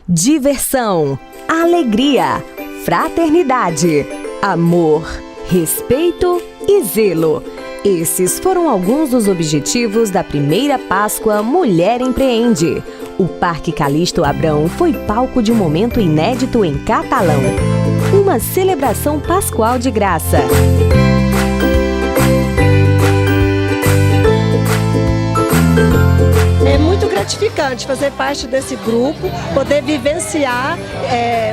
diversão, alegria, fraternidade, amor, respeito e zelo. Esses foram alguns dos objetivos da primeira Páscoa Mulher Empreende. O Parque Calixto Abrão foi palco de um momento inédito em Catalão. Uma celebração pascual de graça. É muito gratificante fazer parte desse grupo, poder vivenciar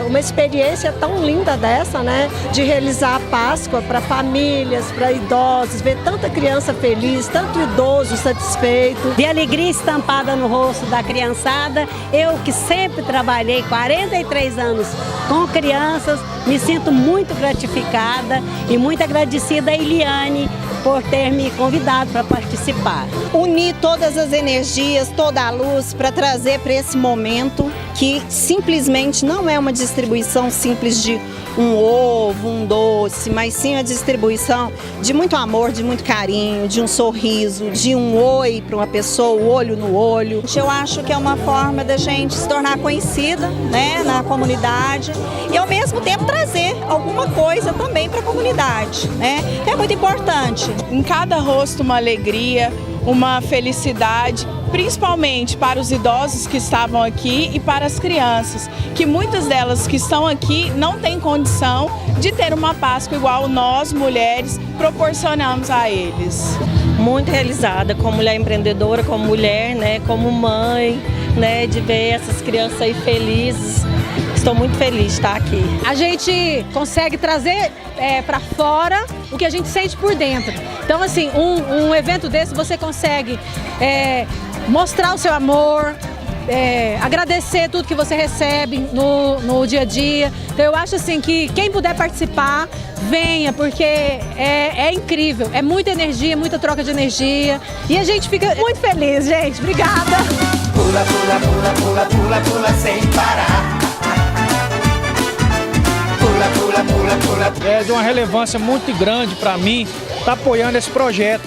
uma experiência tão linda dessa, né? De realizar a Páscoa para famílias, para idosos, ver tanta criança feliz, tanto idoso satisfeito. De alegria estampada no rosto da criançada, eu que sempre trabalhei 43 anos com crianças, me sinto muito gratificada e muito agradecida a Eliane por ter me convidado para participar. Unir todas as energias, toda a luz para trazer para esse momento que simplesmente não é uma distribuição simples de um ovo, um doce, mas sim a distribuição de muito amor, de muito carinho, de um sorriso, de um oi para uma pessoa, o olho no olho. Eu acho que é uma forma da gente se tornar conhecida, né, na comunidade e ao mesmo tempo trazer alguma coisa também para a comunidade, né? É muito importante. Em cada rosto uma alegria, uma felicidade, principalmente para os idosos que estavam aqui e para as crianças, que muitas delas que estão aqui não têm condição de ter uma Páscoa igual nós, mulheres, proporcionamos a eles. Muito realizada como mulher empreendedora, como mulher, né, como mãe, né, de ver essas crianças aí felizes. Estou muito feliz de estar aqui. A gente consegue trazer para fora o que a gente sente por dentro. Então, assim, um evento desse você consegue mostrar o seu amor, agradecer tudo que você recebe no dia a dia. Então, eu acho assim que quem puder participar, venha, porque é incrível. É muita energia, muita troca de energia. E a gente fica muito feliz, gente. Obrigada! Pula, pula, pula, pula, pula, pula sem parar. Pula, pula, pula. É de uma relevância muito grande para mim estar apoiando esse projeto.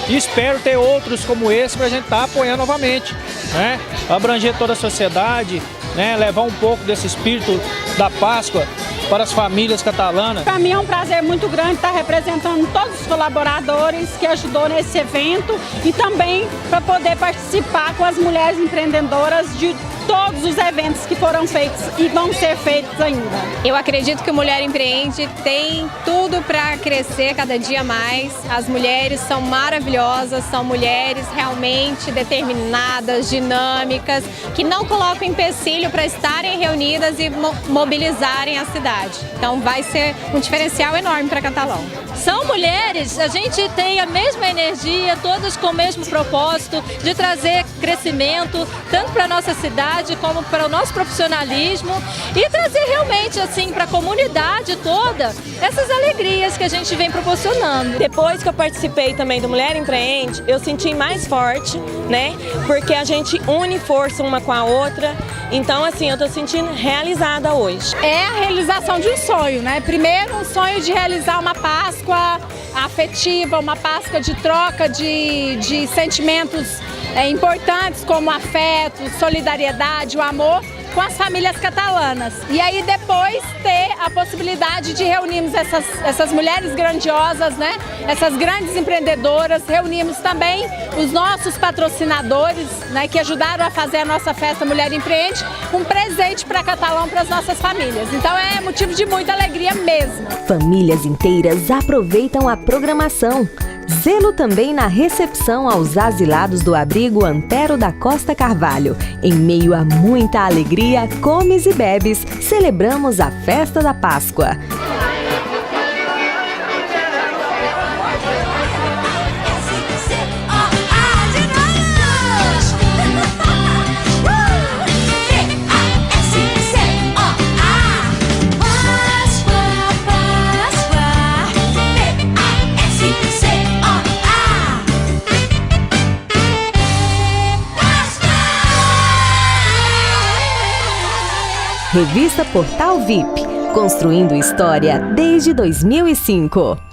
E espero ter outros como esse para a gente estar apoiando novamente, né? Abranger toda a sociedade, né? Levar um pouco desse espírito da Páscoa para as famílias catalanas. Para mim é um prazer muito grande estar representando todos os colaboradores que ajudou nesse evento e também para poder participar com as mulheres empreendedoras de todos os eventos que foram feitos e vão ser feitos ainda. Eu acredito que o Mulher Empreende tem tudo para crescer cada dia mais. As mulheres são maravilhosas, são mulheres realmente determinadas, dinâmicas, que não colocam empecilho para estarem reunidas e mobilizarem a cidade. Então vai ser um diferencial enorme para Catalão. São mulheres, a gente tem a mesma energia, todas com o mesmo propósito de trazer crescimento, tanto para a nossa cidade como para o nosso profissionalismo e trazer realmente assim para a comunidade toda essas alegrias que a gente vem proporcionando. Depois que eu participei também do Mulher Empreende, eu senti mais forte, né? Porque a gente une força uma com a outra. Então, assim, eu tô sentindo realizada hoje. É a realização de um sonho, né? Primeiro, um sonho de realizar uma Páscoa afetiva, uma Páscoa de troca de sentimentos importantes como afeto, solidariedade, o amor com as famílias catalanas. E aí depois ter a possibilidade de reunirmos essas mulheres grandiosas, né? Essas grandes empreendedoras, reunimos também os nossos patrocinadores, né? Que ajudaram a fazer a nossa festa Mulher Empreende, um presente para Catalão, para as nossas famílias. Então é motivo de muita alegria mesmo. Famílias inteiras aproveitam a programação. Zelo também na recepção aos asilados do abrigo Antero da Costa Carvalho. Em meio a muita alegria, comes e bebes, celebramos a festa da Páscoa. Revista Portal VIP, construindo história desde 2005.